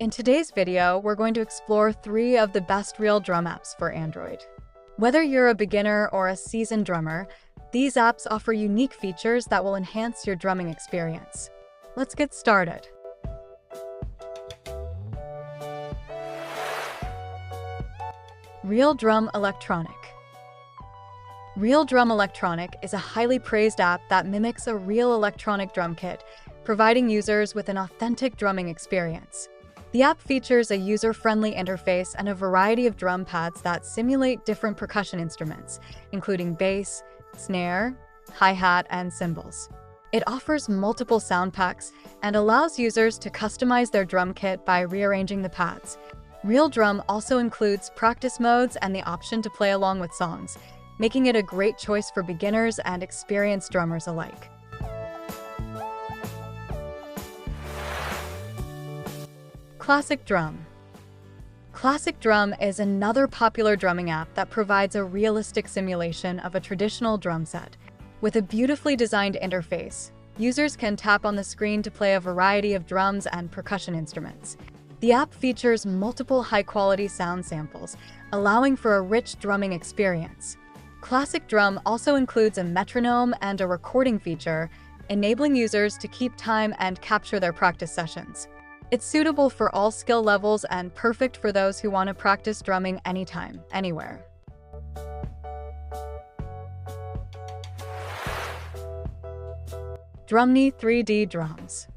In today's video, we're going to explore 3 of the best real drum apps for Android. Whether you're a beginner or a seasoned drummer, these apps offer unique features that will enhance your drumming experience. Let's get started. Real Drum Electronic. Real Drum Electronic is a highly praised app that mimics a real electronic drum kit, providing users with an authentic drumming experience. The app features a user-friendly interface and a variety of drum pads that simulate different percussion instruments, including bass, snare, hi-hat, and cymbals. It offers multiple sound packs and allows users to customize their drum kit by rearranging the pads. Real Drum also includes practice modes and the option to play along with songs, making it a great choice for beginners and experienced drummers alike. Classic Drum. Classic Drum is another popular drumming app that provides a realistic simulation of a traditional drum set. With a beautifully designed interface, users can tap on the screen to play a variety of drums and percussion instruments. The app features multiple high-quality sound samples, allowing for a rich drumming experience. Classic Drum also includes a metronome and a recording feature, enabling users to keep time and capture their practice sessions. It's suitable for all skill levels and perfect for those who want to practice drumming anytime, anywhere. DrumKnee 3D Drums.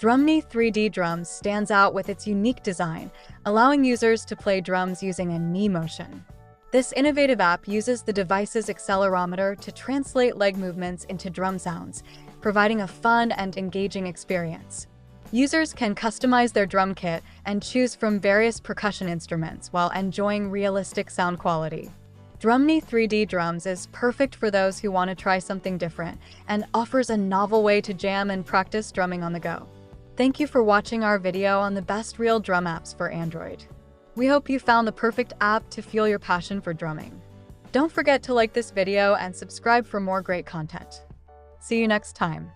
DrumKnee 3D Drums stands out with its unique design, allowing users to play drums using a knee motion. This innovative app uses the device's accelerometer to translate leg movements into drum sounds, providing a fun and engaging experience. Users can customize their drum kit and choose from various percussion instruments while enjoying realistic sound quality. DrumKnee 3D Drums is perfect for those who want to try something different and offers a novel way to jam and practice drumming on the go. Thank you for watching our video on the best real drum apps for Android. We hope you found the perfect app to fuel your passion for drumming. Don't forget to like this video and subscribe for more great content. See you next time.